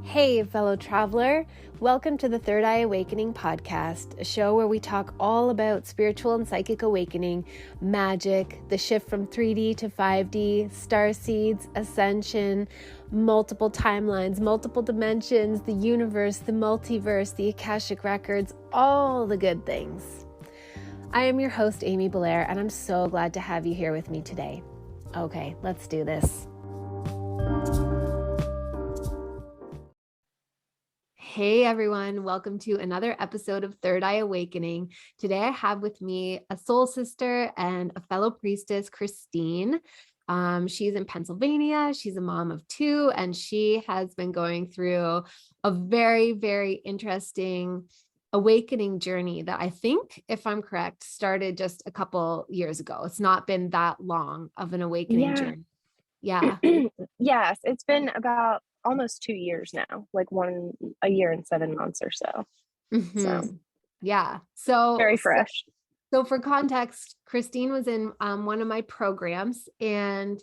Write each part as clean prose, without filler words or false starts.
Hey, fellow traveler. Welcome to the Third Eye Awakening podcast, a show where we talk all about spiritual and psychic awakening, magic, the shift from 3D to 5D, star seeds, ascension, multiple timelines, multiple dimensions, the universe, the multiverse, the Akashic records, all the good things. I am your host, Amy Belair, and I'm so glad to have you here with me today. Okay, let's do this. Hey everyone, welcome to another episode of Third Eye Awakening. Today I have with me a soul sister and a fellow priestess, Christine. She's in Pennsylvania. She's a mom of two, and she has been going through a very, very interesting awakening journey that I think, if I'm correct, started just a couple years ago. It's not been that long of an awakening journey. Yeah. Yes, it's been about almost 2 years now, like a year and 7 months or so. So yeah. So very fresh. So for context, Christine was in one of my programs, and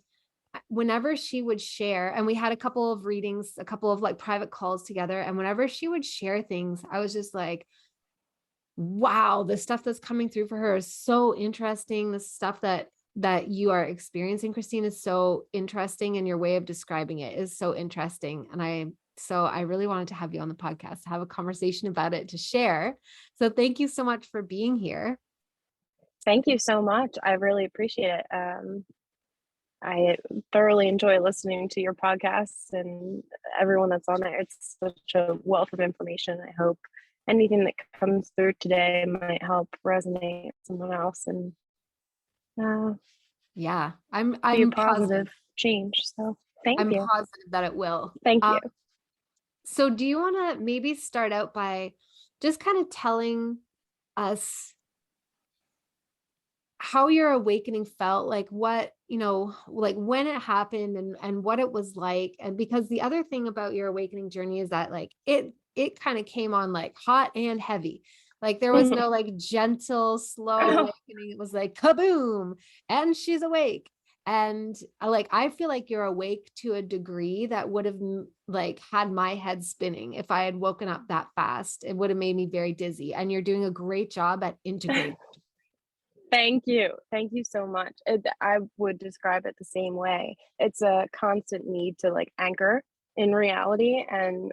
whenever she would share, and we had a couple of readings, a couple of like private calls together, and whenever she would share things, I was just like, wow, the stuff that's coming through for her is so interesting. The stuff that you are experiencing, Christine, is so interesting, and your way of describing it is so interesting. And I really wanted to have you on the podcast to have a conversation about it, to share. So thank you so much for being here. Thank you so much. I really appreciate it. I thoroughly enjoy listening to your podcasts and everyone that's on there. It's such a wealth of information. I hope anything that comes through today might help resonate with someone else and yeah, I'm be a positive change. So I'm positive that it will. Thank you. So do you want to maybe start out by just kind of telling us how your awakening felt, like what, like when it happened and what it was like? And because the other thing about your awakening journey is that like it kind of came on like hot and heavy. Like there was no like gentle, slow awakening. It was like kaboom, and she's awake. And like, I feel like you're awake to a degree that would have like had my head spinning. If I had woken up that fast, it would have made me very dizzy. And you're doing a great job at integrating. Thank you. Thank you so much. I would describe it the same way. It's a constant need to like anchor in reality and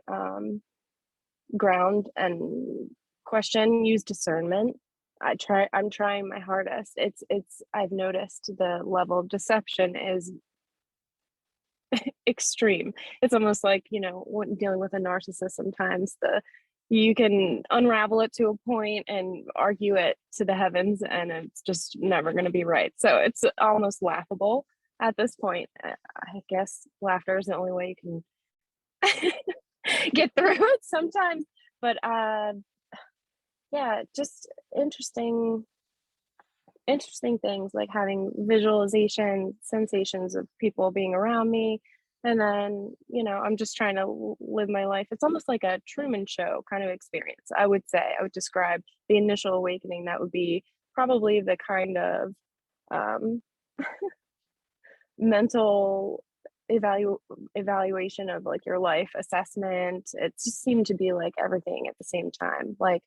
ground and question, use discernment. I'm trying my hardest. I've noticed the level of deception is extreme. It's almost like, when dealing with a narcissist, sometimes you can unravel it to a point and argue it to the heavens, and it's just never going to be right. So it's almost laughable at this point. I guess laughter is the only way you can get through it sometimes. But yeah, just interesting things, like having visualization, sensations of people being around me. And then, I'm just trying to live my life. It's almost like a Truman Show kind of experience. I would describe the initial awakening. That would be probably the kind of mental evaluation of like your life assessment. It just seemed to be like everything at the same time, like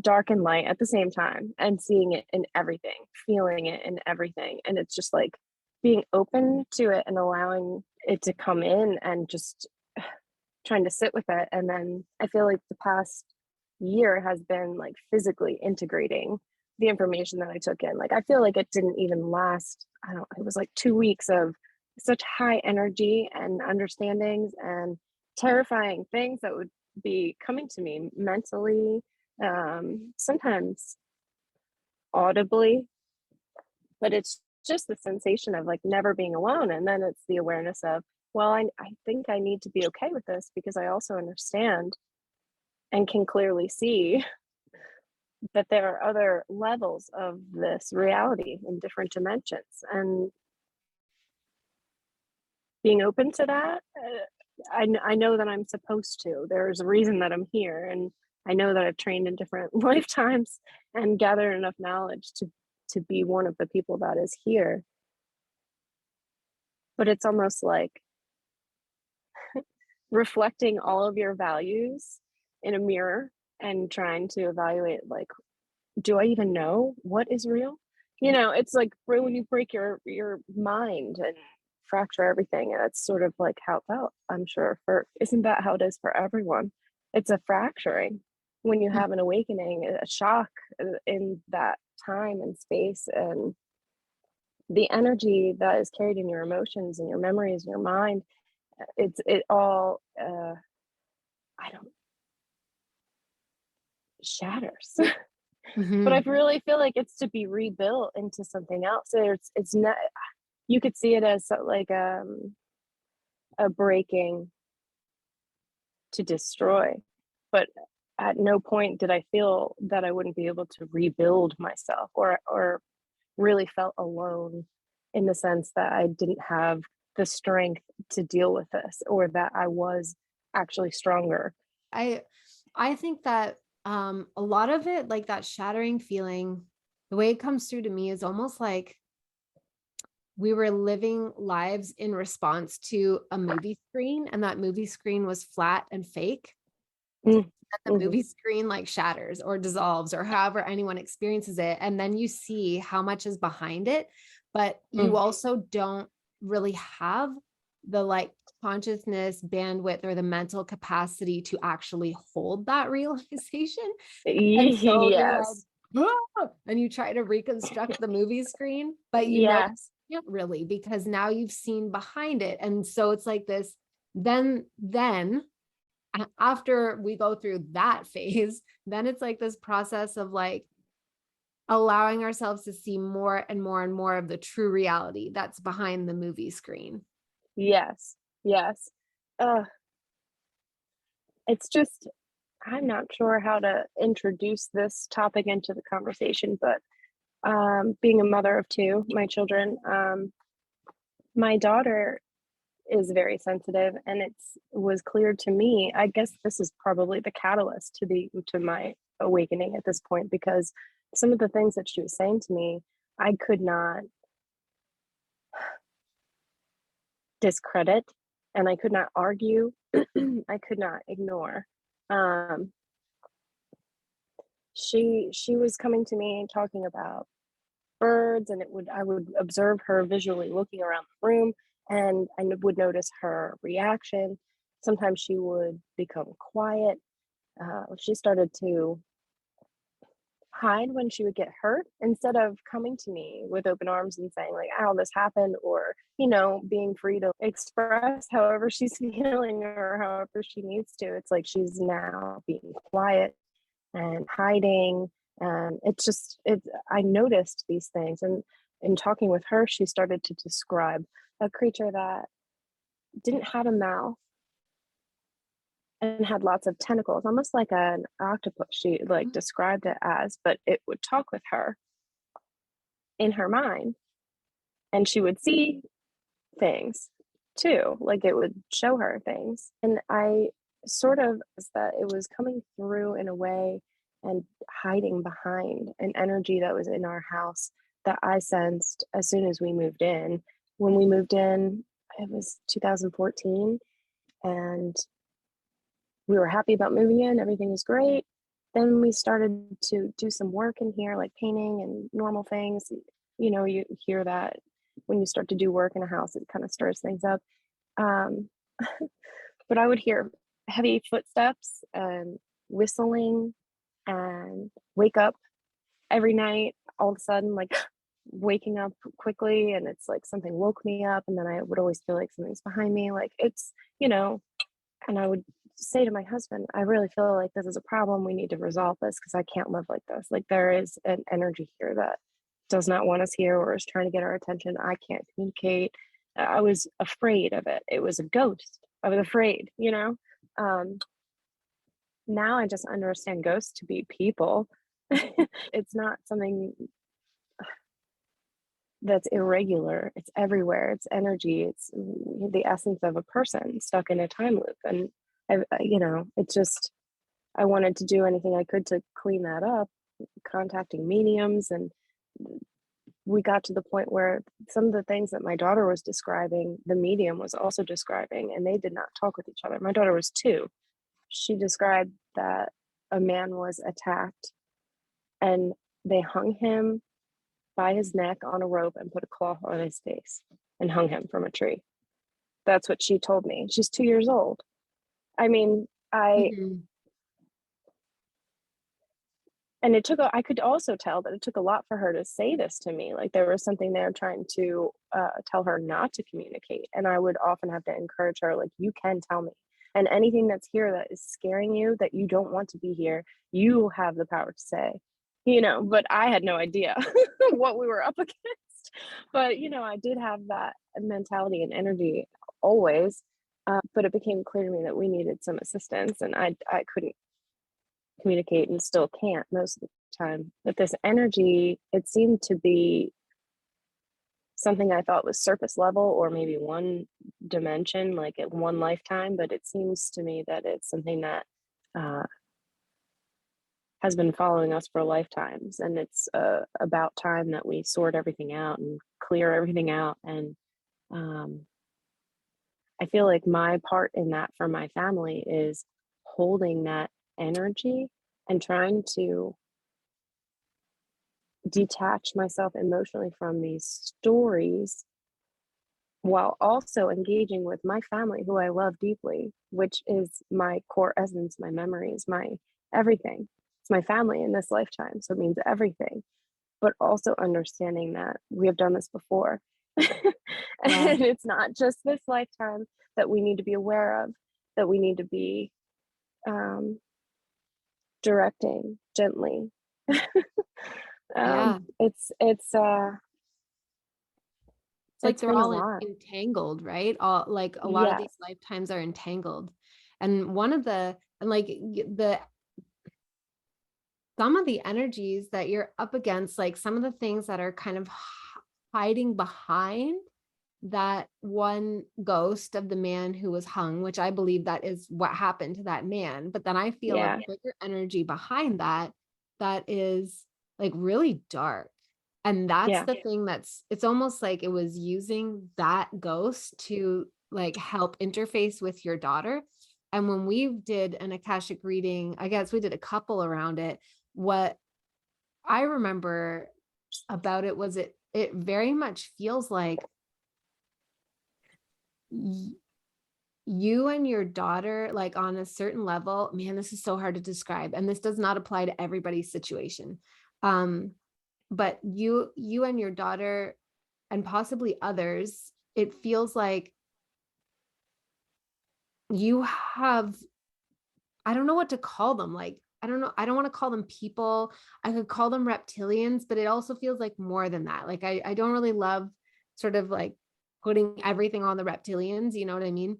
dark and light at the same time, and seeing it in everything, feeling it in everything. And it's just like being open to it and allowing it to come in and just trying to sit with it. And then I feel like the past year has been like physically integrating the information that I took in. Like I feel like it didn't even last, it was like 2 weeks of such high energy and understandings and terrifying things that would be coming to me mentally, sometimes audibly, but it's just the sensation of like never being alone. And then it's the awareness of, well, I think I need to be okay with this, because I also understand and can clearly see that there are other levels of this reality in different dimensions. And being open to that, I know that I'm supposed to. There's a reason that I'm here, and I know that I've trained in different lifetimes and gathered enough knowledge to be one of the people that is here. But it's almost like reflecting all of your values in a mirror and trying to evaluate, like, do I even know what is real? You know, it's like when you break your mind and fracture everything, and it's sort of like how it felt, I'm sure, for isn't that how it is for everyone? It's a fracturing when you have an awakening, a shock in that time and space, and the energy that is carried in your emotions and your memories and your mind, it all I don't shatters. But I Mhm. really feel like it's to be rebuilt into something else. It's not, you could see it as like a breaking to destroy, but at no point did I feel that I wouldn't be able to rebuild myself, or really felt alone in the sense that I didn't have the strength to deal with this, or that I was actually stronger. I I think that a lot of it, like that shattering feeling, the way it comes through to me is almost like we were living lives in response to a movie screen, and that movie screen was flat and fake. Mm, That the mhm, movie screen like shatters or dissolves or however anyone experiences it. And then you see how much is behind it, but you mm. also don't really have the like consciousness bandwidth or the mental capacity to actually hold that realization. And so you're like, Yes, "Ah," and you try to reconstruct the movie screen, but yes, you can't really because now you've seen behind it. And so it's like this, then after we go through that phase, then it's like this process of like allowing ourselves to see more and more and more of the true reality that's behind the movie screen. yes, yes. Uh, it's just I'm not sure how to introduce this topic into the conversation, but being a mother of two, my children, my daughter is very sensitive, and it's was clear to me. I guess this is probably the catalyst to my awakening at this point, because some of the things that she was saying to me, I could not discredit, and I could not argue. I could not ignore. Um, she was coming to me and talking about birds, and it would I would observe her visually looking around the room, and would notice her reaction. Sometimes she would become quiet. She started to hide when she would get hurt, instead of coming to me with open arms and saying like, "Ow, this happened," or being free to express however she's feeling or however she needs to. It's like she's now being quiet and hiding. And I noticed these things. And in talking with her, she started to describe a creature that didn't have a mouth and had lots of tentacles, almost like an octopus, she like Mhm. described it as, but it would talk with her in her mind, and she would see things too, like it would show her things. And I sort of that it was coming through in a way and hiding behind an energy that was in our house that I sensed as soon as we moved in. When we moved in, it was 2014, and we were happy about moving in, everything was great. Then we started to do some work in here, like painting and normal things. You hear that when you start to do work in a house, it kind of stirs things up. Um, but I would hear heavy footsteps and whistling, and wake up every night all of a sudden, like waking up quickly, and it's like something woke me up, and then I would always feel like something's behind me, like you know, and I would say to my husband, I really feel like this is a problem. We need to resolve this because I can't live like this. Like there is an energy here that does not want us here or is trying to get our attention. I can't communicate. I was afraid of it. It was a ghost. I was afraid. Um, Now I just understand ghosts to be people. It's not something that's irregular. It's everywhere. It's energy. It's the essence of a person stuck in a time loop. And it's just I wanted to do anything I could to clean that up, contacting mediums and we got to the point where some of the things that my daughter was describing, the medium was also describing, and they did not talk with each other. My daughter was 2. She described that a man was attacked and they hung him by his neck on a rope and put a cloth on his face and hung him from a tree. That's what she told me. She's 2 years old. I mean, Mhm. and it took I could also tell that it took a lot for her to say this to me. Like there was something there trying to tell her not to communicate. And I would often have to encourage her, like, you can tell me. And anything that's here that is scaring you, that you don't want to be here, you have the power to say, but I had no idea what we were up against. But, I did have that mentality and energy always. But it became clear to me that we needed some assistance, and I couldn't communicate and still can't most of the time. But this energy, it seemed to be something I thought was surface level or maybe one dimension, like at one lifetime. But it seems to me that it's something that uh, has been following us for lifetimes. And it's about time that we sort everything out and clear everything out. And um, I feel like my part in that for my family is holding that energy and trying to detach myself emotionally from these stories while also engaging with my family, who I love deeply, which is my core essence, my memories, my everything. It's my family in this lifetime, so it means everything. But also understanding that we have done this before. Yeah. And it's not just this lifetime that we need to be aware of, that we need to be um, directing gently. Yeah. It's like It's they're been a all lot. entangled, right? All like a lot of Yes. these lifetimes are entangled. And one of the and like the some of the energies that you're up against, like some of the things that are kind of hiding behind that one ghost of the man who was hung, which I believe that is what happened to that man. But then I feel a Yeah. bigger energy behind that that is like really dark. And that's Yeah. the thing it's almost like it was using that ghost to like help interface with your daughter. And when we did an Akashic reading, I guess we did a couple around it. What I remember about it was it very much feels like you and your daughter, like on a certain level, man, this is so hard to describe. And this does not apply to everybody's situation. Um, but you and your daughter and possibly others, it feels like you have, I don't know what to call them. Like, I don't know. I don't want to call them people. I could call them reptilians, but it also feels like more than that. Like I don't really love sort of like putting everything on the reptilians, you know what I mean?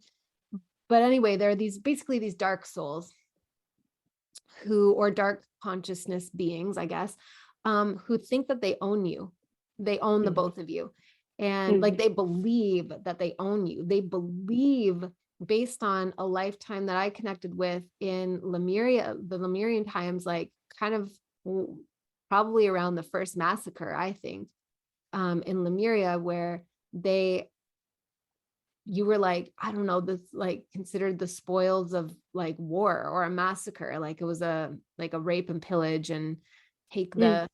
But anyway, there are basically these dark souls or dark consciousness beings, I guess, who think that they own you. They own the Mhm. both of you. And like Mhm. they believe that they own you. They believe based on a lifetime that I connected with in Lemuria, the Lemurian times, like kind of probably around the first massacre, I think, in Lemuria, where you were like, I don't know, this like considered the spoils of like war or a massacre. Like it was a rape and pillage and take Mm. the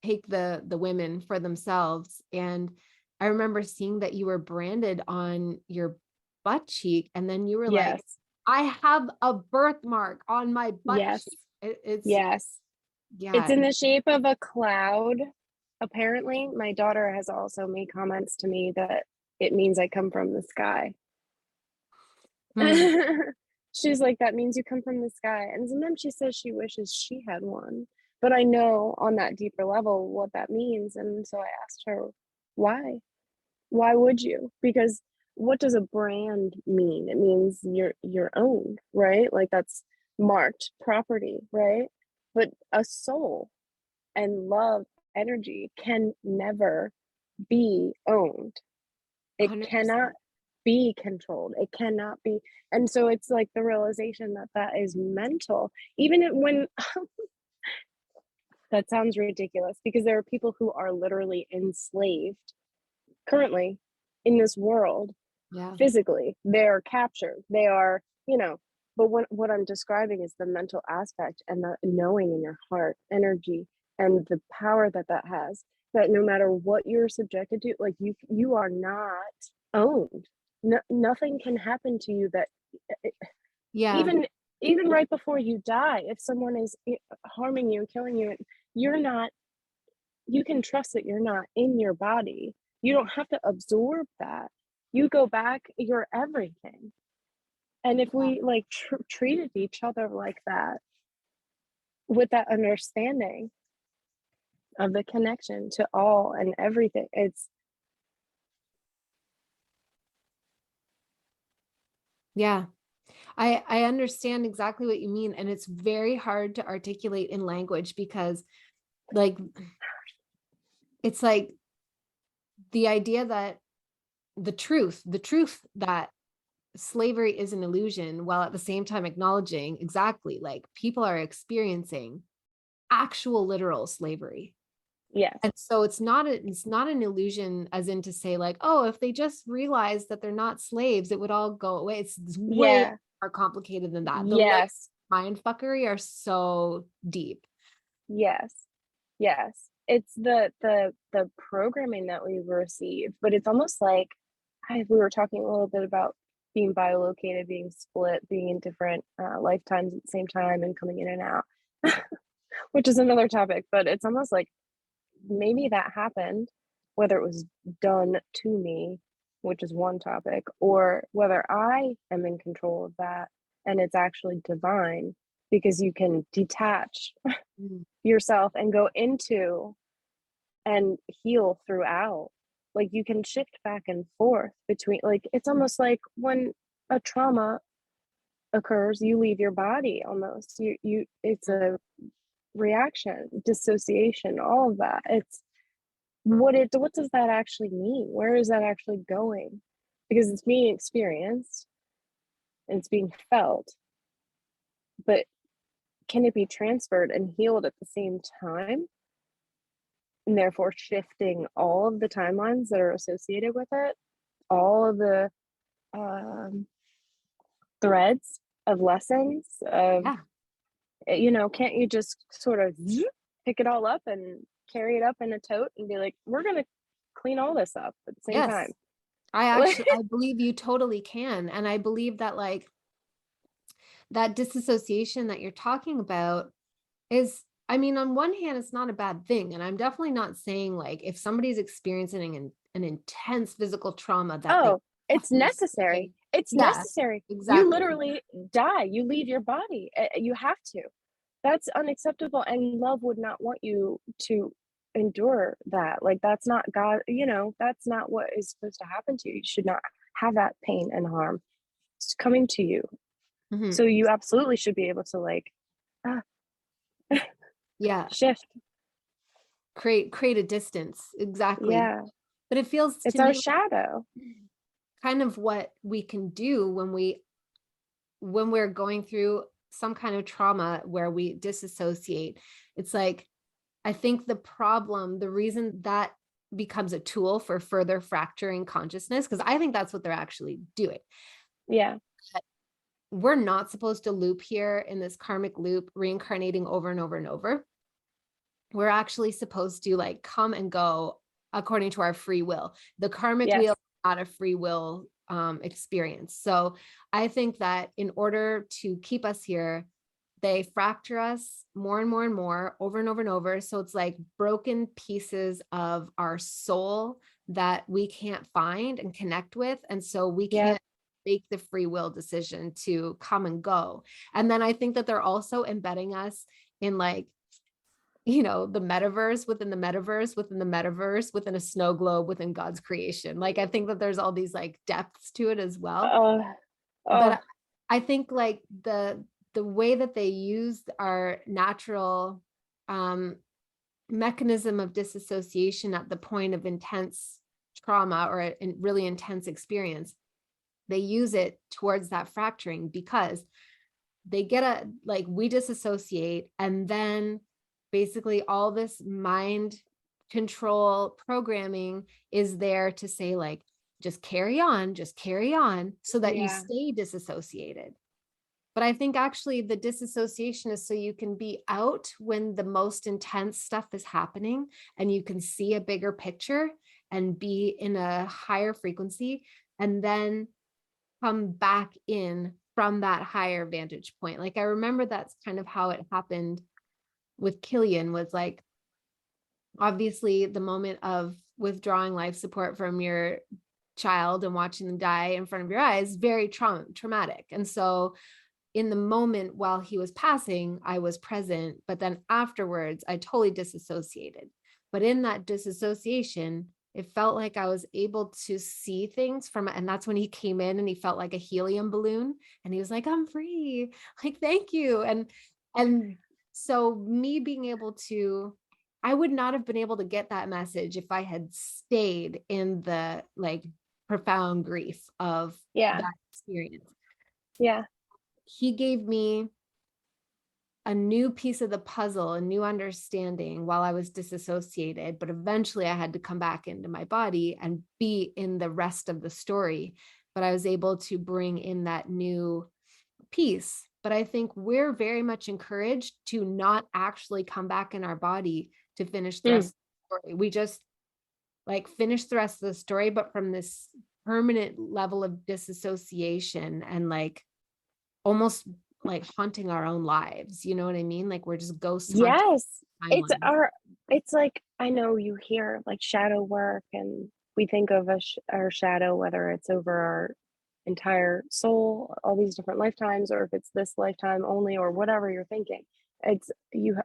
take the women for themselves. And I remember seeing that you were branded on your butt cheek, and then you were like, Yes. I have a birthmark on my butt Yes. cheek. It's Yes. It's yeah. in the shape of a cloud. Apparently, my daughter has also made comments to me that it means I come from the sky. Hmm. She's like, that means you come from the sky. And sometimes she says she wishes she had one. But I know on that deeper level what that means. And so I asked her, why? Why would you? Because what does a brand mean? It means you're owned, right? Like that's marked property, right? But a soul and love energy can never be owned. It 100%. cannot be controlled. It cannot be. And so it's like the realization that that is mental. Even when That sounds ridiculous because there are people who are literally enslaved currently in this world Yeah. physically. They're captured. They are, but what I'm describing is the mental aspect and the knowing in your heart, energy, and the power that that has. That no matter what you're subjected to, like you are not owned. No, nothing can happen to you that Yeah. even even right before you die, if someone is harming you, killing you, you're not. You can trust that you're not in your body. You don't have to absorb that. You go back, you're everything. And if we like treated each other like that, with that understanding of the connection to all and everything, it's Yeah. I understand exactly what you mean. And it's very hard to articulate in language because like it's like the idea that the truth that slavery is an illusion, while at the same time acknowledging exactly like people are experiencing actual literal slavery. yes, And so it's not an illusion as in to say like, oh, if they just realized that they're not slaves, it would all go away. It's way yeah, more complicated than that. The layers yes, of mind fuckery are so deep. yes, yes. It's the programming that we receive, but it's almost like we were talking a little bit about being biolocated, being split, being in different lifetimes at the same time and coming in and out, which is another topic. But it's almost like maybe that happened, whether it was done to me, which is one topic, or whether I am in control of that and it's actually divine because you can detach Mm. yourself and go into and heal throughout. Like you can shift back and forth between, like, it's almost like when a trauma occurs, you leave your body almost. It's a reaction, dissociation, all of that. It's what does that actually mean? Where is that actually going? Because it's being experienced and it's being felt, but can it be transferred and healed at the same time? And therefore shifting all of the timelines that are associated with it, all of the um, threads of lessons of, Yeah. can't you just sort of pick it all up and carry it up in a tote and be like, we're going to clean all this up at the same time? Yes. I believe you totally can. And I believe that like that disassociation that you're talking about is, I mean, on one hand, it's not a bad thing. And I'm definitely not saying like if somebody's experiencing an intense physical trauma that they Oh, have it's to necessary. stay. It's Yeah, necessary. You exactly. literally die. You leave your body. You have to. That's unacceptable. And love would not want you to endure that. Like, that's not God, that's not what is supposed to happen to you. You should not have that pain and harm coming to you. Mhm. So you absolutely should be able to, like, ah, Yeah. shift. Create a distance. Exactly. Yeah. But it feels It's to our me shadow. kind of what we can do when we're going through some kind of trauma where we disassociate. It's like I think the reason that becomes a tool for further fracturing consciousness, because I think that's what they're actually doing. Yeah. We're not supposed to loop here in this karmic loop, reincarnating over and over and over. We're actually supposed to like come and go according to our free will. The karmic wheel Yes. is not a free will experience. So I think that in order to keep us here, they fracture us more and more and more over and over and over. So it's like broken pieces of our soul that we can't find and connect with. And so we Yeah. can't make the free will decision to come and go. And then I think that they're also embedding us in like, the metaverse within the metaverse within the metaverse within a snow globe within God's creation. Like I think that there's all these like depths to it as well. Uh, But oh, I think like the way that they use our natural um mechanism of disassociation at the point of intense trauma or a really intense experience, they use it towards that fracturing because they get a like we disassociate and then basically all this mind control programming is there to say like, just carry on, so that you Yeah. stay disassociated. But I think actually the disassociation is so you can be out when the most intense stuff is happening and you can see a bigger picture and be in a higher frequency, and then come back in from that higher vantage point. Like I remember that's kind of how it happened with Killian, was like, obviously the moment of withdrawing life support from your child and watching them die in front of your eyes, very traumatic. And so in the moment while he was passing, I was present, but then afterwards, I totally disassociated. But in that disassociation, it felt like I was able to see things from it. And that's when he came in and he felt like a helium balloon. And he was like, I'm free. Like, thank you. And so me being able to, I would not have been able to get that message if I had stayed in the like profound grief of Yeah. that experience. Yeah. He gave me a new piece of the puzzle, a new understanding while I was disassociated, but eventually I had to come back into my body and be in the rest of the story. But I was able to bring in that new piece. But I think we're very much encouraged to not actually come back in our body to finish the rest of the story. We just like finish the rest of the story, but from this permanent level of disassociation and like almost like haunting our own lives. You know what I mean? Like we're just ghosts haunting Yes. the It's timeline. our, it's like, I know you hear like shadow work, and we think of our shadow, whether it's over our entire soul, all these different lifetimes, or if it's this lifetime only, or whatever you're thinking. It's you,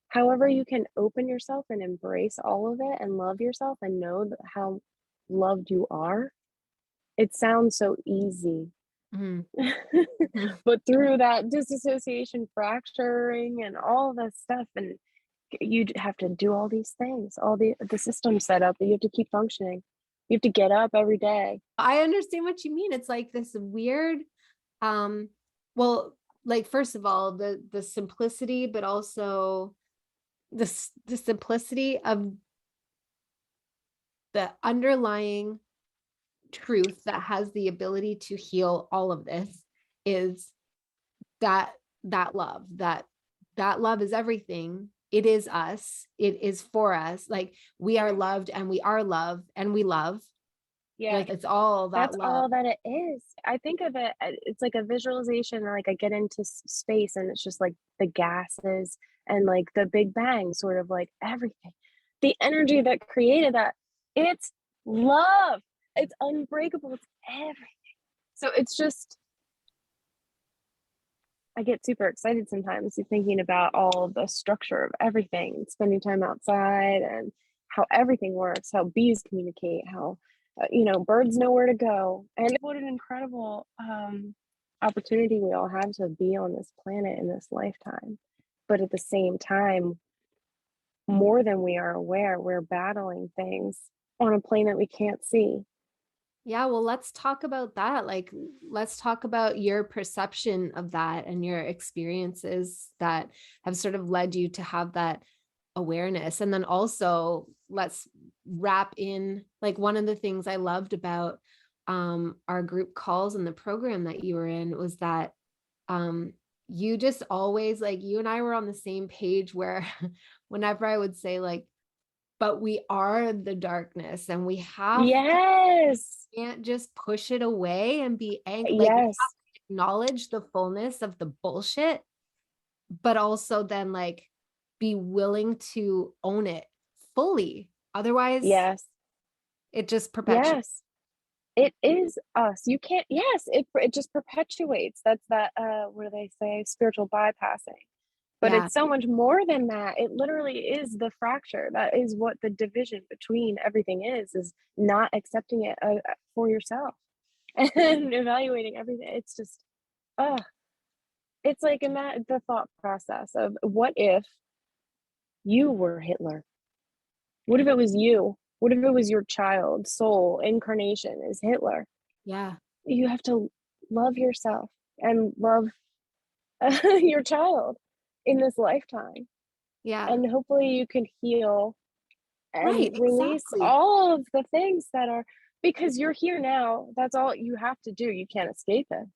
however you can open yourself and embrace all of it and love yourself and know how loved you are. It sounds so easy. Mhm. Mhm. But through that disassociation fracturing and all this stuff, and you have to do all these things, all the system set up that you have to keep functioning. You have to get up every day. I understand what you mean. It's like this weird, um, well, like first of all, the simplicity, but also the simplicity of the underlying truth that has the ability to heal all of this is that that love is everything. It is us. It is for us. Like we are loved and we are loved and we love. Yeah, Like it's all that that's love. all that it is. I think of it, it's like a visualization. Like I get into space, and it's just like the gases and like the Big Bang, sort of like everything. The energy that created that, it's love. It's unbreakable. It's everything. So it's just, I get super excited sometimes thinking about all the structure of everything, spending time outside, and how everything works, how bees communicate, how birds know where to go, and what an incredible opportunity we all have to be on this planet in this lifetime. But at the same time, more than we are aware, we're battling things on a plane that we can't see. Yeah, well, let's talk about that. Like, let's talk about your perception of that and your experiences that have sort of led you to have that awareness. And then also, let's wrap in like one of the things I loved about our group calls and the program that you were in was that um, you just always like you and I were on the same page where whenever I would say, like, but we are the darkness and we have Yes. can't just push it away and be angry. Like we Yes. have to acknowledge the fullness of the bullshit, but also then like be willing to own it fully. Otherwise, Yes. it just perpetuates. Yes. It is us. You can't, yes, it just perpetuates. That's that, what do they say? Spiritual bypassing. But Yeah. it's so much more than that. It literally is the fracture. That is what the division between everything is not accepting it for yourself and evaluating everything. It's just, uh, it's like in that the thought process of what if you were Hitler? What if it was you? What if it was your child, soul, incarnation is Hitler? Yeah. You have to love yourself and love your child. in this lifetime. Yeah. And hopefully you can heal and Right. release Exactly. all of the things that are, because you're here now. That's all you have to do. You can't escape it.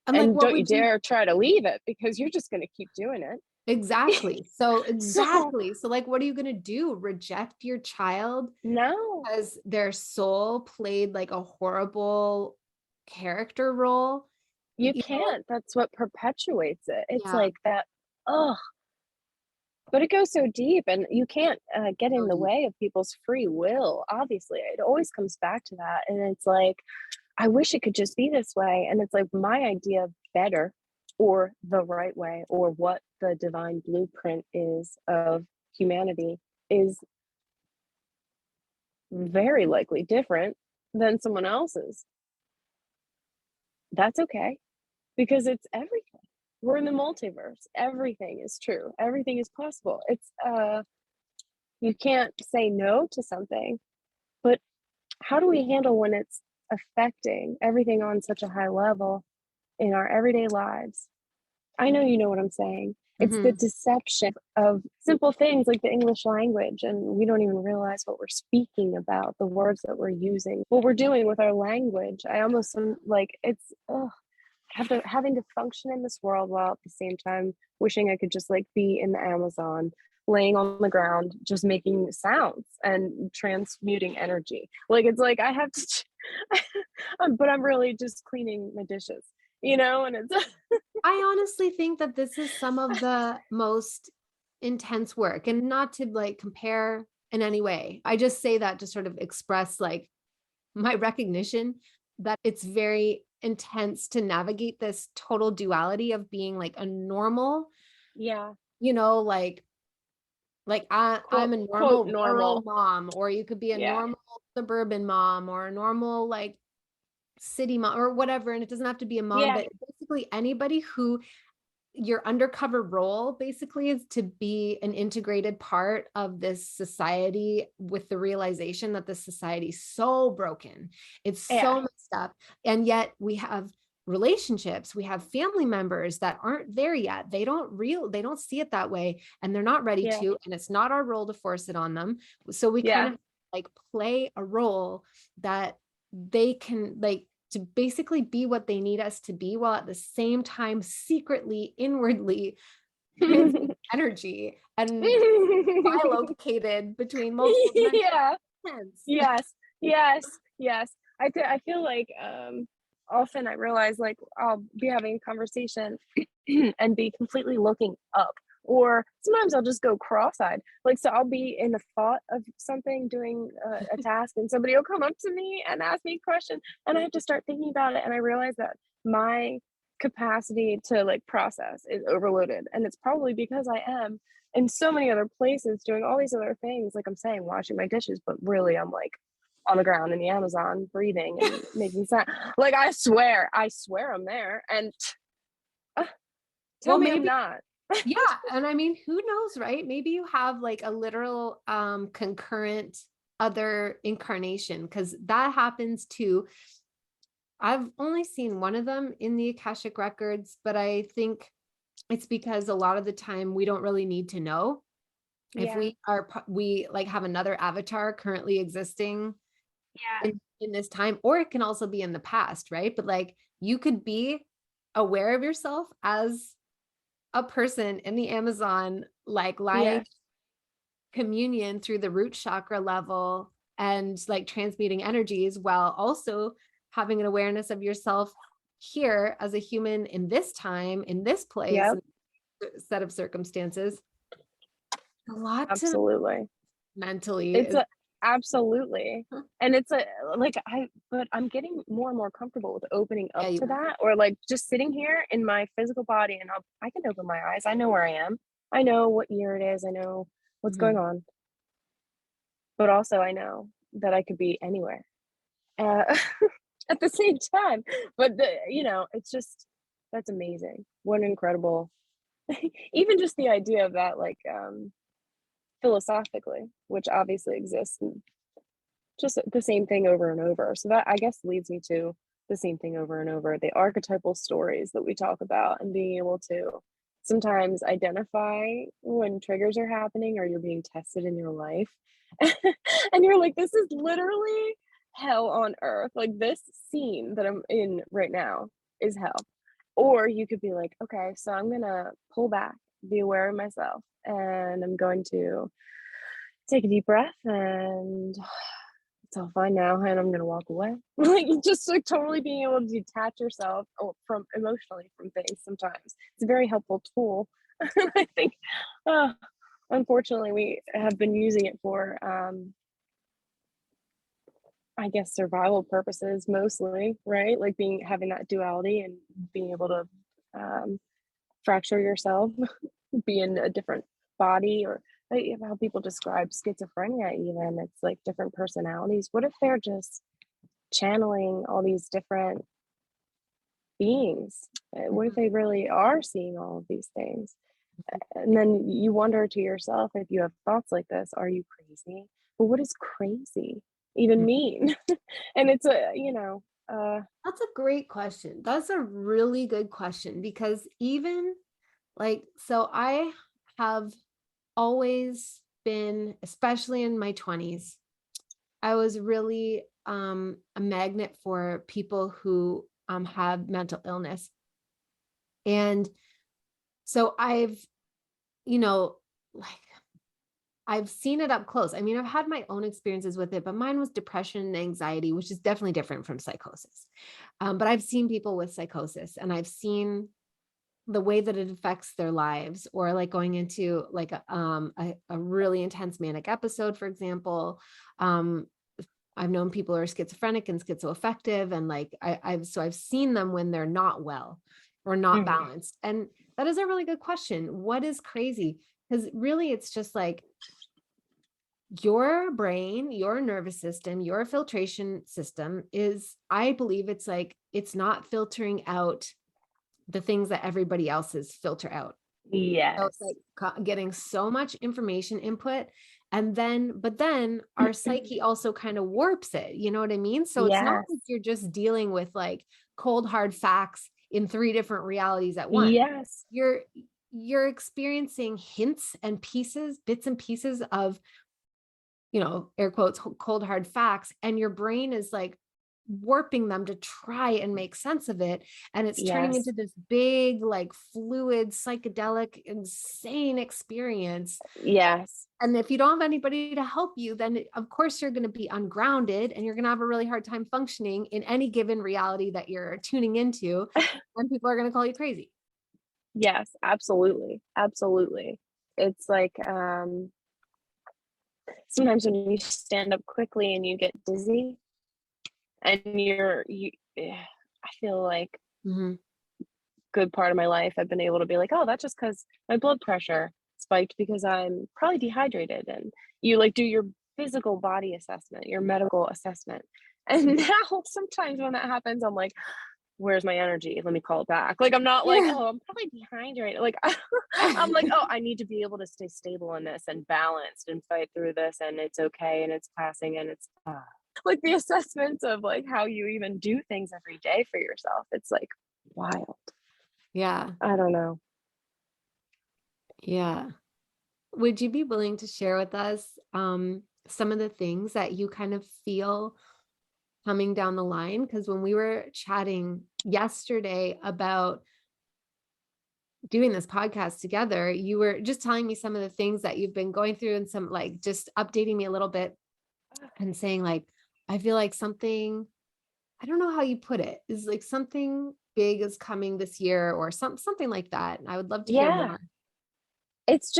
And like, And what don't you would you dare try to leave it, because you're just going to keep doing it. exactly. So So, exactly. So like, what are you going to do? Reject your child no, because their soul played like a horrible character role? you You know, can't. That's what perpetuates it. It's yeah. like that. Oh, but it goes so deep, and you can't get in the So way of people's free will. Obviously, it always comes back to that. And it's like, I wish it could just be this way. And it's like my idea of better, or the right way, or what the divine blueprint is of humanity is very likely different than someone else's. That's okay, because it's everything. We're in the multiverse. Everything is true. Everything is possible. It's you can't say no to something, but how do we handle when it's affecting everything on such a high level in our everyday lives? I know you know what I'm saying. It's the mhm. deception of simple things like the English language, and we don't even realize what we're speaking about, the words that we're using, what we're doing with our language. I almost like it's having to function in this world while at the same time wishing I could just like be in the Amazon, laying on the ground, just making sounds and transmuting energy. Like it's like I have to, but I'm really just cleaning my dishes, and it's I honestly think that this is some of the most intense work, and not to like compare in any way. I just say that to sort of express like my recognition that it's very intense to navigate this total duality of being like a normal, yeah, you know, like I'm quote a quote normal rural normal. mom, or you could be a Yeah, normal suburban mom, or a normal like city mom or whatever. And it doesn't have to be a mom, yeah, but basically anybody who your undercover role basically is to be an integrated part of this society, with the realization that this society is so broken. It's yeah, so messed up. And yet we have relationships, we have family members that aren't there yet. They don't see it that way, and they're not ready yeah, to, and it's not our role to force it on them. So we kind yeah, of like play a role that they can like to basically be what they need us to be, while at the same time secretly inwardly transmitting energy and bilocated between multiple dimensions. yeah. Sense. Yes, yes, yes. I feel like often I realize like I'll be having a conversation and be completely looking up, or sometimes I'll just go cross-eyed. Like so I'll be in the thought of something, doing a task, and somebody will come up to me and ask me a question, and I have to start thinking about it, and I realize that my capacity to like process is overloaded, and it's probably because I am in so many other places doing all these other things, like I'm saying, washing my dishes, but really I'm like on the ground in the Amazon breathing and making sound. Like I swear I'm there, and uh, tell Well, me I'm maybe, not. yeah. And I mean, who knows, right? Maybe you have like a literal concurrent other incarnation, because that happens too. I've only seen one of them in the Akashic records, but I think it's because a lot of the time we don't really need to know if Yeah, we like have another avatar currently existing yeah, in this time, or it can also be in the past, right? But like you could be aware of yourself as a person in the Amazon, like lying yes, communion through the root chakra level and like transmuting energies, while also having an awareness of yourself here as a human in this time, in this place, yep, and set of circumstances. A lot to absolutely. mentally It's is a absolutely. And it's a like but I'm getting more and more comfortable with opening yeah, up you to are. that, or like just sitting here in my physical body, and I can open my eyes. I know where I am. I know what year it is. I know what's going Mhm. on. But also I know that I could be anywhere uh, at the same time. But it's just that's amazing. What an incredible, even just the idea of that, like philosophically, which obviously exists, and just the same thing over and over. So that I guess leads me to the same thing over and over. The archetypal stories that we talk about, and being able to sometimes identify when triggers are happening or you're being tested in your life. And you're like, this is literally hell on earth. Like this scene that I'm in right now is hell. Or you could be like, okay, so I'm gonna pull back, be aware of myself, and I'm going to take a deep breath and it's all fine now and I'm gonna walk away. Like just like totally being able to detach yourself from emotionally from things sometimes. It's a very helpful tool. I think uh, unfortunately we have been using it for I guess survival purposes mostly, right? Like having that duality and being able to um, fracture yourself, be in a different body, or like how people describe schizophrenia, even it's like different personalities. What if they're just channeling all these different beings? What if Mhm. they really are seeing all of these things? And then you wonder to yourself, if you have thoughts like this, are you crazy? But what does crazy even Mhm. mean? And it's That's a great question. That's a really good question because even like, so I have always been, especially in my 20s, I was really a magnet for people who have mental illness. And so you know, like I've seen it up close. I mean, I've had my own experiences with it, but mine was depression and anxiety, which is definitely different from psychosis. But I've seen people with psychosis and I've seen the way that it affects their lives, or like going into like a really intense manic episode, for example. Um, I've known people who are schizophrenic and schizoaffective, and like I've seen them when they're not well or not Mhm. balanced. And that is a really good question. What is crazy? Because really it's just like your brain, your nervous system, your filtration system is, I believe it's like it's not filtering out the things that everybody else's filter out. So it's Yes. like getting so much information input. But then our psyche also kind of warps it. You know what I mean? So it's not Yes. like you're just dealing with like cold, hard facts in three different realities at once. Yes. You're, you're experiencing hints and pieces, bits and pieces of, air quotes, cold, hard facts. And your brain is like warping them to try and make sense of it. And it's turning Yes. into this big, like fluid, psychedelic, insane experience. Yes. And if you don't have anybody to help you, then of course you're going to be ungrounded and you're going to have a really hard time functioning in any given reality that you're tuning into. And people are going to call you crazy. Yes, absolutely. Absolutely. It's like, sometimes when you stand up quickly and you get dizzy and I feel like Mhm. good part of my life I've been able to be like, "Oh, that's just because my blood pressure spiked because I'm probably dehydrated," and you, like, do your physical body assessment, your medical assessment, and now sometimes when that happens, I'm like, "Where's my energy? Let me call it back." Like, I'm not like, Yeah. "Oh, I'm probably dehydrated." Like, I'm like, "Oh, I need to be able to stay stable in this and balanced and fight through this, and it's okay, and it's passing, and it's" like, the assessments of, like, how you even do things every day for yourself, it's, like, wild. Yeah. I don't know. Yeah. Would you be willing to share with us some of the things that you kind of feel coming down the line? Because when we were chatting yesterday about doing this podcast together, you were just telling me some of the things that you've been going through and some like just updating me a little bit and saying like, I feel like something, I don't know how you put it, is like something big is coming this year or something like that. And I would love to hear Yeah, more. it's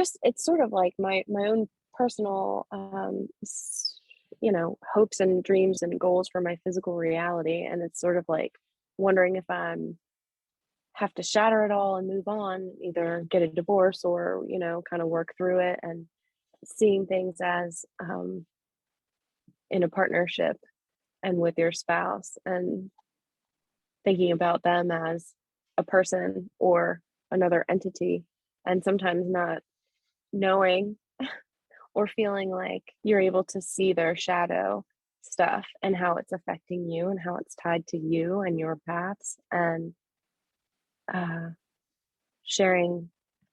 sort of like my own personal, hopes and dreams and goals for my physical reality, and it's sort of like wondering if I'm have to shatter it all and move on, either get a divorce or, kind of work through it and seeing things as, in a partnership and with your spouse and thinking about them as a person or another entity, and sometimes not knowing or feeling like you're able to see their shadow stuff and how it's affecting you and how it's tied to you and your paths, and uh, sharing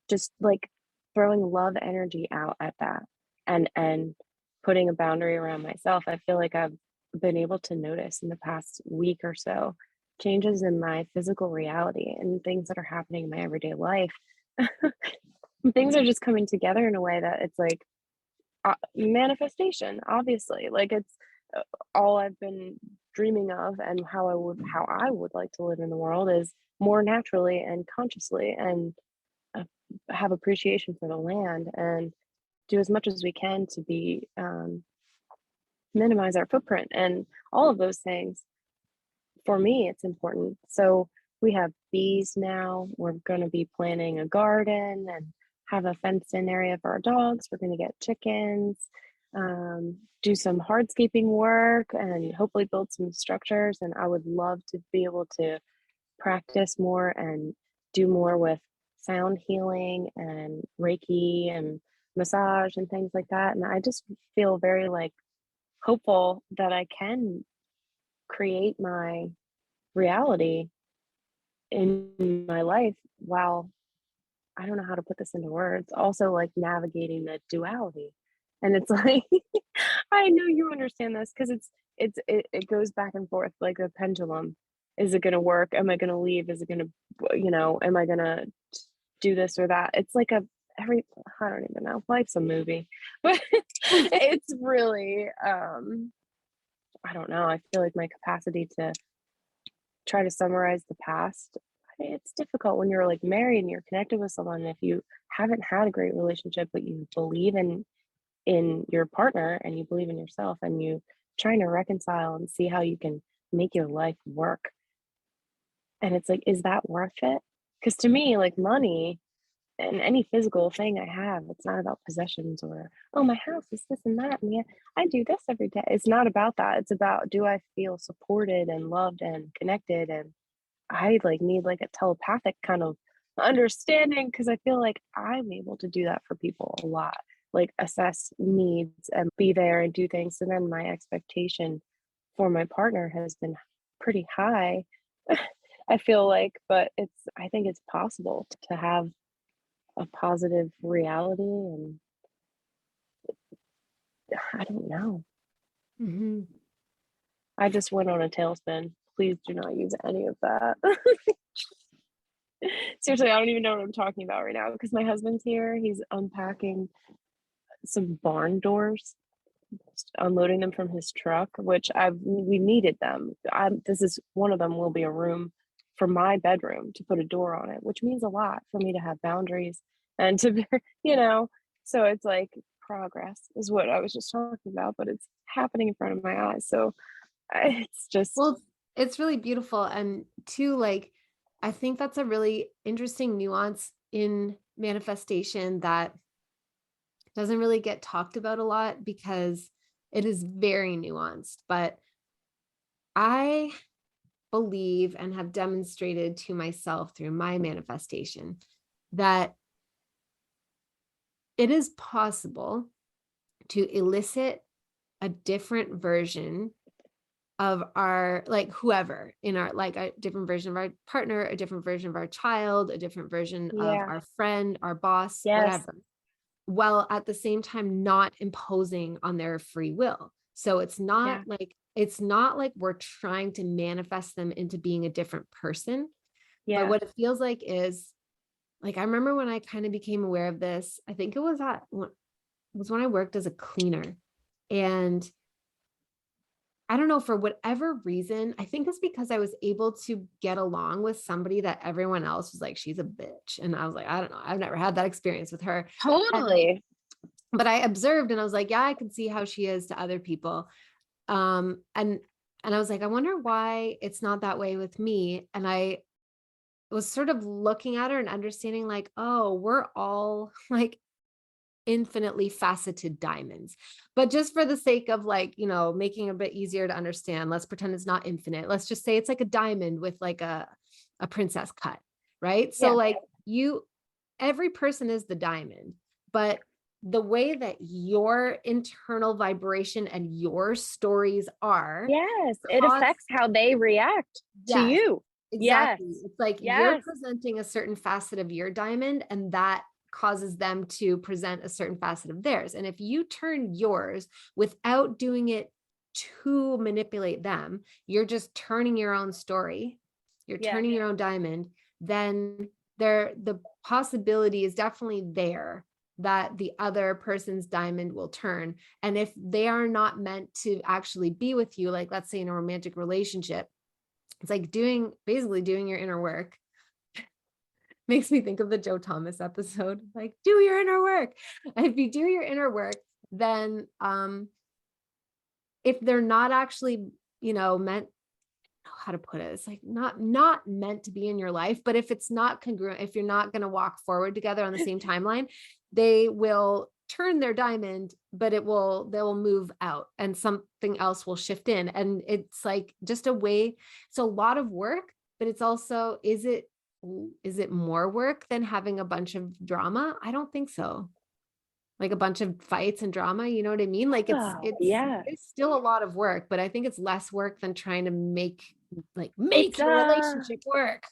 just like throwing love energy out at that, and putting a boundary around myself. I feel like I've been able to notice in the past week or so changes in my physical reality and things that are happening in my everyday life. Things are just coming together in a way that it's like manifestation, obviously. Like it's uh, all I've been dreaming of, and how I would like to live in the world is more naturally and consciously, and uh, have appreciation for the land, and do as much as we can to be minimize our footprint and all of those things. For me, it's important. So we have bees now. We're going to be planting a garden and have a fenced in area for our dogs. We're going to get chickens, do some hardscaping work, and hopefully build some structures. And I would love to be able to practice more and do more with sound healing and Reiki and massage and things like that. And I just feel very like hopeful that I can create my reality in my life while I don't know how to put this into words, also like navigating the duality. And it's like I know you understand this because it goes back and forth like a pendulum. Is it going to work? Am I going to leave? Is it going to, am I going to do this or that? It's like I don't even know. Life's a movie, but it's really, I don't know. I feel like my capacity to try to summarize the past, it's difficult when you're like married and you're connected with someone. If you haven't had a great relationship, but you believe in your partner and you believe in yourself, and you trying to reconcile and see how you can make your life work. And it's like, is that worth it? Because to me, like money and any physical thing I have, it's not about possessions or, oh, my house is this and that. And yeah, I do this every day. It's not about that. It's about, do I feel supported and loved and connected? And I like need like a telepathic kind of understanding, because I feel like I'm able to do that for people a lot, like assess needs and be there and do things. And then my expectation for my partner has been pretty high. I feel like, but I think it's possible to have a positive reality, and I don't know. Mhm. I just went on a tailspin. Please do not use any of that. Seriously, I don't even know what I'm talking about right now because my husband's here. He's unpacking some barn doors, unloading them from his truck, which we needed them. This is one of them will be a room for my bedroom to put a door on it, which means a lot for me to have boundaries and to be, you know. So it's like progress is what I was just talking about, but it's happening in front of my eyes. So it's just, Well, it's really beautiful. And two, like, I think that's a really interesting nuance in manifestation that doesn't really get talked about a lot because it is very nuanced. But I believe and have demonstrated to myself through my manifestation that it is possible to elicit a different version of our, like, whoever in our, like, a different version of our partner, a different version of our child, a different version of yeah, our friend, our boss, yes, whatever, while at the same time not imposing on their free will. So yeah, it's not like we're trying to manifest them into being a different person, but yeah, what it feels like is, like, I remember when I kind of became aware of this, I think it was when I worked as a cleaner. And I don't know, for whatever reason, I think it's because I was able to get along with somebody that everyone else was like, she's a bitch. And I was like, I don't know, I've never had that experience with her. And, totally. but I observed and I was like, yeah, I can see how she is to other people. And I was like, I wonder why it's not that way with me. And I was sort of looking at her and understanding, like, oh, we're all like infinitely faceted diamonds. But just for the sake of, like, making it a bit easier to understand, let's pretend it's not infinite. Let's just say it's like a diamond with like a princess cut, right? So Yeah, like every person is the diamond, but the way that your internal vibration and your stories are yes, it cause, affects how they react to yes, you. Yes, exactly. It's like you're yes, presenting a certain facet of your diamond, and that causes them to present a certain facet of theirs. And if you turn yours without doing it to manipulate them, you're just turning your own story, you're Yeah. turning your own diamond, then the possibility is definitely there that the other person's diamond will turn. And if they are not meant to actually be with you, like let's say in a romantic relationship, it's like basically doing your inner work. Makes me think of the Joe Thomas episode, like do your inner work. And if you do your inner work, then if they're not actually, meant, how to put it, it's like not meant to be in your life, but if it's not congruent, if you're not going to walk forward together on the same timeline, they will turn their diamond, but they'll move out and something else will shift in. And it's like just a way, it's a lot of work, but it's also, is it more work than having a bunch of drama? I don't think so. Like a bunch of fights and drama, you know what I mean? Like Yeah. it's still a lot of work, but I think it's less work than trying to make It's your relationship work.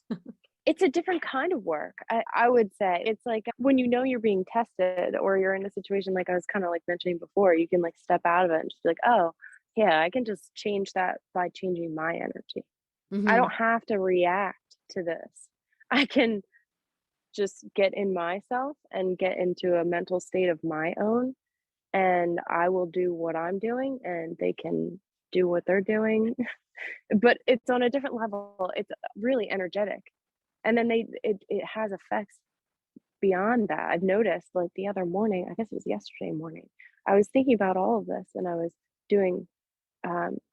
it's a different kind of work. I would say it's like when you know you're being tested or you're in a situation like I was kind of like mentioning before, you can like step out of it and just be like, oh, yeah, I can just change that by changing my energy. I Mhm. don't have to react to this. I can just get in myself and get into a mental state of my own, and I will do what I'm doing and they can do what they're doing. But it's on a different level. It's really energetic. And then it has effects beyond that. I've noticed like the other morning, I guess it was yesterday morning, I was thinking about all of this and I was doing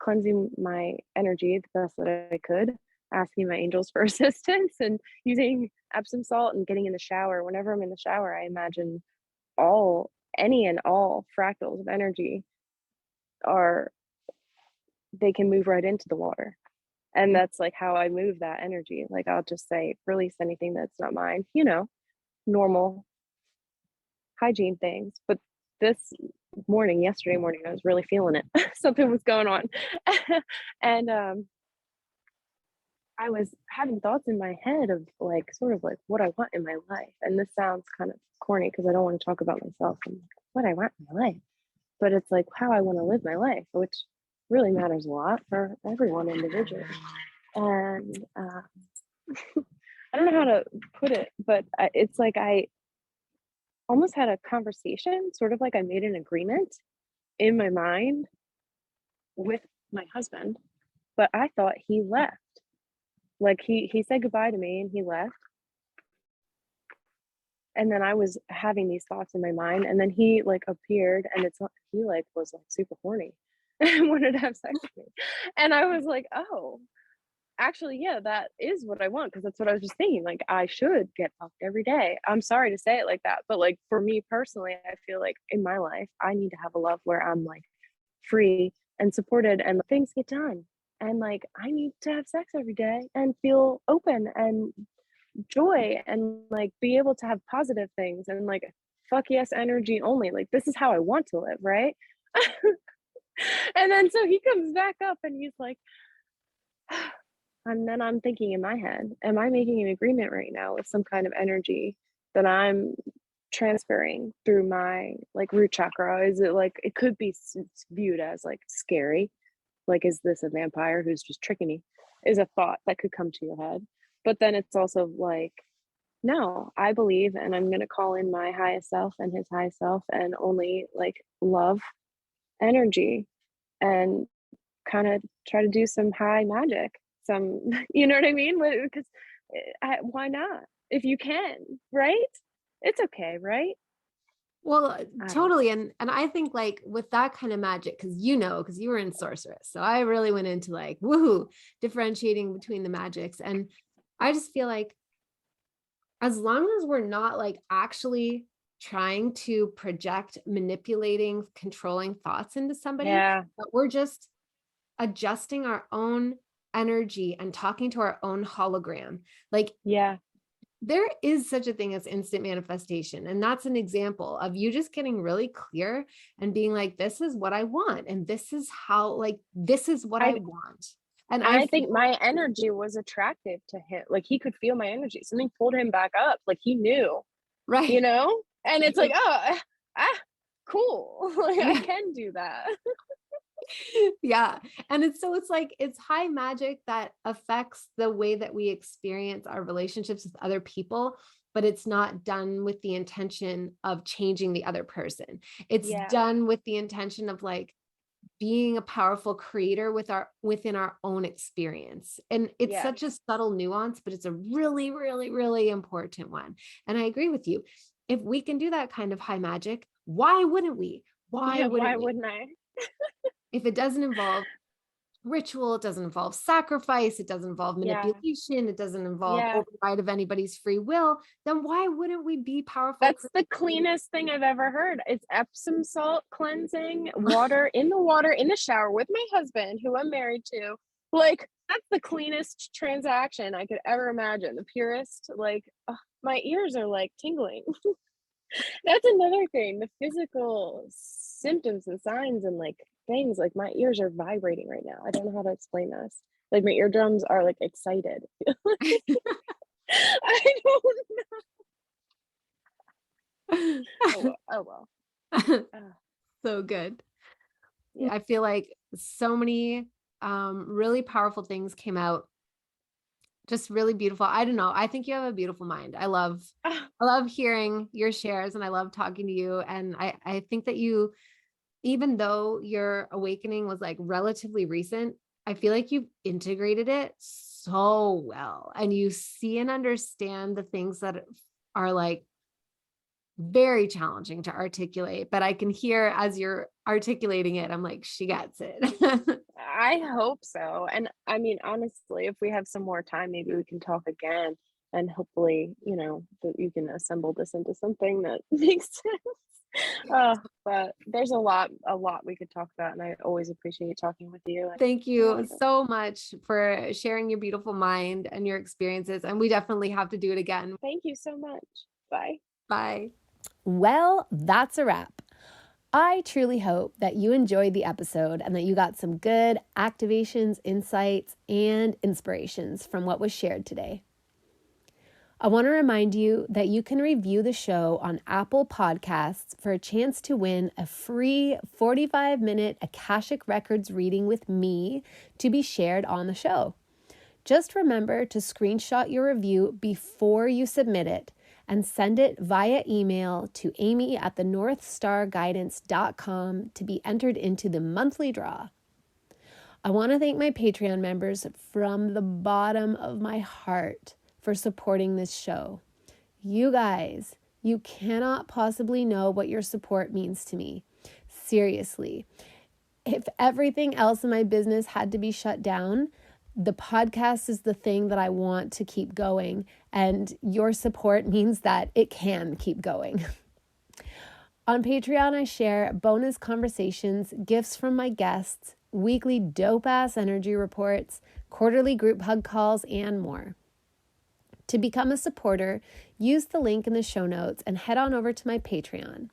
cleansing my energy the best that I could, asking my angels for assistance and using Epsom salt and getting in the shower. Whenever I'm in the shower, I imagine any and all fractals of energy are, they can move right into the water. And that's like how I move that energy. Like I'll just say, release anything that's not mine, normal hygiene things. But this yesterday morning, I was really feeling it. Something was going on. And I was having thoughts in my head of like sort of like what I want in my life. And this sounds kind of corny because I don't want to talk about myself and what I want in my life. But it's like how I want to live my life, which really matters a lot for everyone individually. And I don't know how to put it, but it's like I almost had a conversation, sort of like I made an agreement in my mind with my husband, but I thought he left. Like he said goodbye to me and he left. And then I was having these thoughts in my mind, and then he like appeared, and he like was like super horny and wanted to have sex with me. And I was like, oh, actually, yeah, that is what I want because that's what I was just thinking. Like, I should get fucked every day. I'm sorry to say it like that, but like for me personally, I feel like in my life, I need to have a love where I'm like free and supported and things get done. And like, I need to have sex every day and feel open and joy and like be able to have positive things and like fuck yes energy only. Like, this is how I want to live, right? And then so he comes back up and he's like, and then I'm thinking in my head, am I making an agreement right now with some kind of energy that I'm transferring through my like root chakra? Is it like, it could be viewed as like scary, like is this a vampire who's just tricking me, is a thought that could come to your head. But then it's also like, no, I believe and I'm going to call in my highest self and his highest self and only like love energy and kind of try to do some high magic, some you know what I mean, because why not if you can, right? It's okay, right? Well, I don't know. totally. And I think like with that kind of magic, because because you were in sorceress. So I really went into like woohoo, differentiating between the magics. And I just feel like as long as we're not like actually trying to project manipulating, controlling thoughts into somebody, Yeah. but we're just adjusting our own energy and talking to our own hologram. Like Yeah. there is such a thing as instant manifestation. And that's an example of you just getting really clear and being like, this is what I want. And this is how, like, this is what I I want. And and I I think feel, my energy was attractive to him. Like he could feel my energy. Something pulled him back up. Like he knew. Right. you know? And it's like, Right. oh, ah, cool. Like I Yeah. can do that. Yeah. And it's like it's high magic that affects the way that we experience our relationships with other people, but it's not done with the intention of changing the other person. It's Yeah. done with the intention of like being a powerful creator within our own experience. And it's such a Yes. subtle nuance, but it's a really, really, really important one. And I agree with you. If we can do that kind of high magic, why wouldn't we? Why Yeah, wouldn't why we? wouldn't I? If it doesn't involve ritual, it doesn't involve sacrifice, it doesn't involve Yeah. manipulation, it doesn't involve Yeah. override of anybody's free will, then why wouldn't we be powerful That's the creators? cleanest thing I've ever heard. It's Epsom salt cleansing, water in the shower with my husband, who I'm married to. Like, that's the cleanest transaction I could ever imagine. The purest, like, ugh, my ears are like tingling. That's another thing. The physical symptoms and signs and like things, like my ears are vibrating right now. I don't know how to explain this. Like my eardrums are like excited. I don't oh well. Oh well. Uh, So good. yeah. I feel like so many really powerful things came out, just really beautiful. I don't know. I think you have a beautiful mind. Ah, I love hearing your shares and I love talking to you. And I think that you, even though your awakening was like relatively recent, I feel like you've integrated it so well and you see and understand the things that are like very challenging to articulate, but I can hear as you're articulating it, I'm like, she gets it. I hope so. And I mean, honestly, if we have some more time, maybe we can talk again and hopefully, that you can assemble this into something that makes sense. But there's a lot we could talk about, and I always appreciate talking with you. Thank Yeah. you so much for sharing your beautiful mind and your experiences. And we definitely have to do it again. Thank you so much. Bye. Bye. Well, that's a wrap. I truly hope that you enjoyed the episode and that you got some good activations, insights, and inspirations from what was shared today. I want to remind you that you can review the show on Apple Podcasts for a chance to win a free 45-minute Akashic Records reading with me to be shared on the show. Just remember to screenshot your review before you submit it and send it via email to amy@thenorthstarguidance.com to be entered into the monthly draw. I want to thank my Patreon members from the bottom of my heart for supporting this show. You guys, you cannot possibly know what your support means to me. Seriously. If everything else in my business had to be shut down, the podcast is the thing that I want to keep going, and your support means that it can keep going. On Patreon, I share bonus conversations, gifts from my guests, weekly dope-ass energy reports, quarterly group hug calls, and more. To become a supporter, use the link in the show notes and head on over to my Patreon.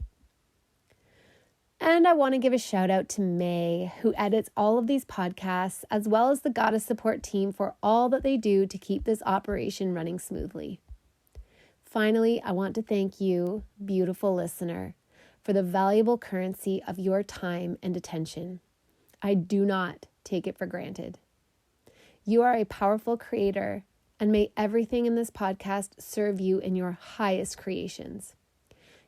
And I want to give a shout out to May, who edits all of these podcasts, as well as the Goddess support team for all that they do to keep this operation running smoothly. Finally, I want to thank you, beautiful listener, for the valuable currency of your time and attention. I do not take it for granted. You are a powerful creator, and may everything in this podcast serve you in your highest creations.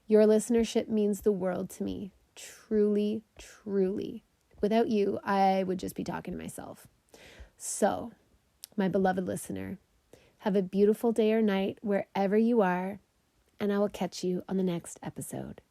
Your listenership means the world to me. Truly, truly. Without you, I would just be talking to myself. So, my beloved listener, have a beautiful day or night wherever you are, and I will catch you on the next episode.